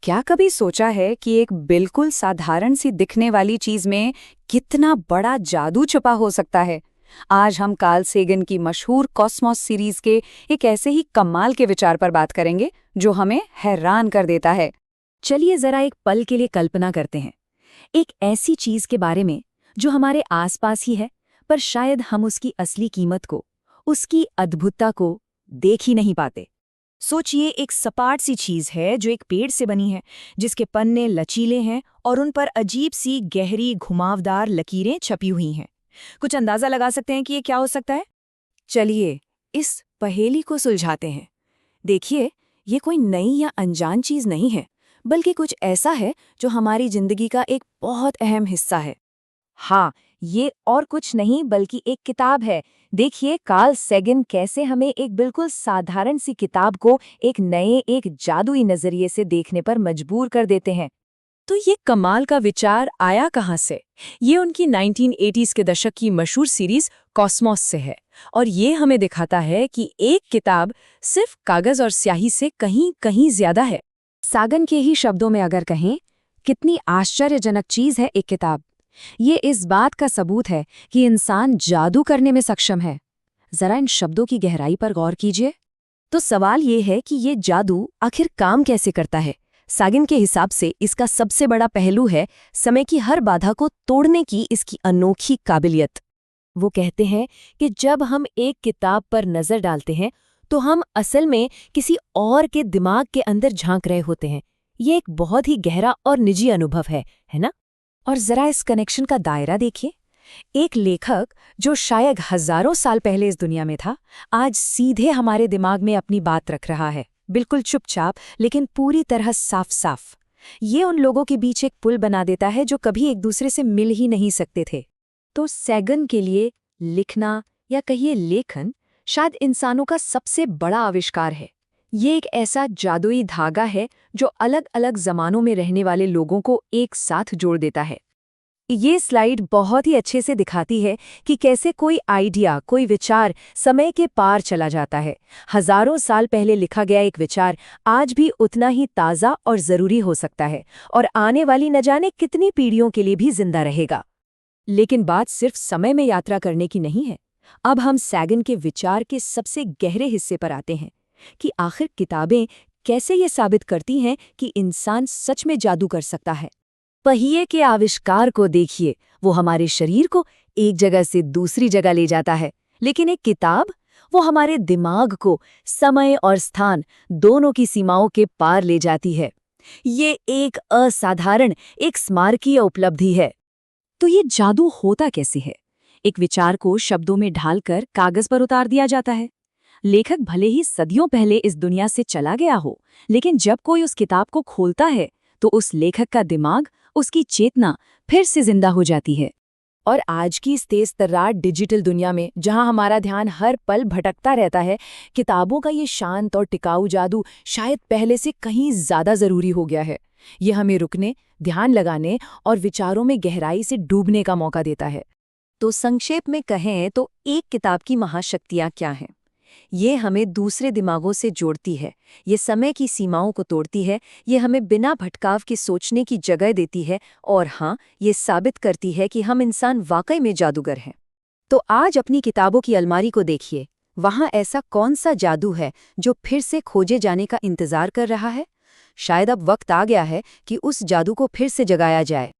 क्या कभी सोचा है कि एक बिल्कुल साधारण सी दिखने वाली चीज में कितना बड़ा जादू छुपा हो सकता है। आज हम कार्ल सेगन की मशहूर कॉस्मॉस सीरीज के एक ऐसे ही कमाल के विचार पर बात करेंगे जो हमें हैरान कर देता है। चलिए जरा एक पल के लिए कल्पना करते हैं, एक ऐसी चीज के बारे में जो हमारे आसपास ही है, पर शायद हम उसकी असली कीमत को, उसकी अद्भुतता को देख ही नहीं पाते। सोचिए, एक सपाट सी चीज है जो एक पेड़ से बनी है, जिसके पन्ने लचीले हैं और उन पर अजीब सी गहरी घुमावदार लकीरें छपी हुई हैं। कुछ अंदाजा लगा सकते हैं कि ये क्या हो सकता है? चलिए इस पहेली को सुलझाते हैं। देखिए, ये कोई नई या अनजान चीज नहीं है, बल्कि कुछ ऐसा है जो हमारी जिंदगी का एक बहुत अहम हिस्सा है। हाँ, ये और कुछ नहीं बल्कि एक किताब है। देखिए, कार्ल सेगन कैसे हमें एक बिल्कुल साधारण सी किताब को एक नए, एक जादुई नजरिए से देखने पर मजबूर कर देते हैं। तो ये कमाल का विचार आया कहाँ से? ये उनकी 1980s के दशक की मशहूर सीरीज कॉस्मॉस से है, और ये हमें दिखाता है कि एक किताब सिर्फ कागज और स्याही से कहीं कहीं ज्यादा है। सागन के ही शब्दों में अगर कहें, कितनी आश्चर्यजनक चीज है एक किताब। ये इस बात का सबूत है कि इंसान जादू करने में सक्षम है। जरा इन शब्दों की गहराई पर गौर कीजिए। तो सवाल ये है कि ये जादू आखिर काम कैसे करता है? सागिन के हिसाब से इसका सबसे बड़ा पहलू है समय की हर बाधा को तोड़ने की इसकी अनोखी काबिलियत। वो कहते हैं कि जब हम एक किताब पर नजर डालते हैं तो हम असल में किसी और के दिमाग के अंदर झांक रहे होते हैं। ये एक बहुत ही गहरा और निजी अनुभव है ना? और जरा इस कनेक्शन का दायरा देखिए। एक लेखक जो शायद हजारों साल पहले इस दुनिया में था, आज सीधे हमारे दिमाग में अपनी बात रख रहा है, बिल्कुल चुपचाप लेकिन पूरी तरह साफ साफ। ये उन लोगों के बीच एक पुल बना देता है जो कभी एक दूसरे से मिल ही नहीं सकते थे। तो सैगन के लिए लिखना, या कहिए लेखन, शायद इंसानों का सबसे बड़ा आविष्कार है। ये एक ऐसा जादुई धागा है जो अलग अलग जमानों में रहने वाले लोगों को एक साथ जोड़ देता है। ये स्लाइड बहुत ही अच्छे से दिखाती है कि कैसे कोई आइडिया, कोई विचार समय के पार चला जाता है। हजारों साल पहले लिखा गया एक विचार आज भी उतना ही ताज़ा और ज़रूरी हो सकता है, और आने वाली न जाने कितनी पीढ़ियों के लिए भी जिंदा रहेगा। लेकिन बात सिर्फ समय में यात्रा करने की नहीं है। अब हम सैगन के विचार के सबसे गहरे हिस्से पर आते हैं कि आखिर किताबें कैसे ये साबित करती हैं कि इंसान सच में जादू कर सकता है। पहिए के आविष्कार को देखिए, वो हमारे शरीर को एक जगह से दूसरी जगह ले जाता है, लेकिन एक किताब, वो हमारे दिमाग को समय और स्थान दोनों की सीमाओं के पार ले जाती है। ये एक असाधारण, एक स्मारकीय उपलब्धि है। तो ये जादू होता कैसे है? एक विचार को शब्दों में ढालकर कागज पर उतार दिया जाता है। लेखक भले ही सदियों पहले इस दुनिया से चला गया हो, लेकिन जब कोई उस किताब को खोलता है तो उस लेखक का दिमाग, उसकी चेतना फिर से जिंदा हो जाती है। और आज की इस तेज तर्रार डिजिटल दुनिया में, जहां हमारा ध्यान हर पल भटकता रहता है, किताबों का ये शांत और टिकाऊ जादू शायद पहले से कहीं ज्यादा जरूरी हो गया है। ये हमें रुकने, ध्यान लगाने और विचारों में गहराई से डूबने का मौका देता है। तो संक्षेप में कहें तो एक किताब की महाशक्तियां क्या हैं? ये हमें दूसरे दिमागों से जोड़ती है, ये समय की सीमाओं को तोड़ती है, ये हमें बिना भटकाव के सोचने की जगह देती है, और हाँ, ये साबित करती है कि हम इंसान वाकई में जादूगर हैं। तो आज अपनी किताबों की अलमारी को देखिए, वहाँ ऐसा कौन सा जादू है जो फिर से खोजे जाने का इंतजार कर रहा है? शायद अब वक्त आ गया है कि उस जादू को फिर से जगाया जाए।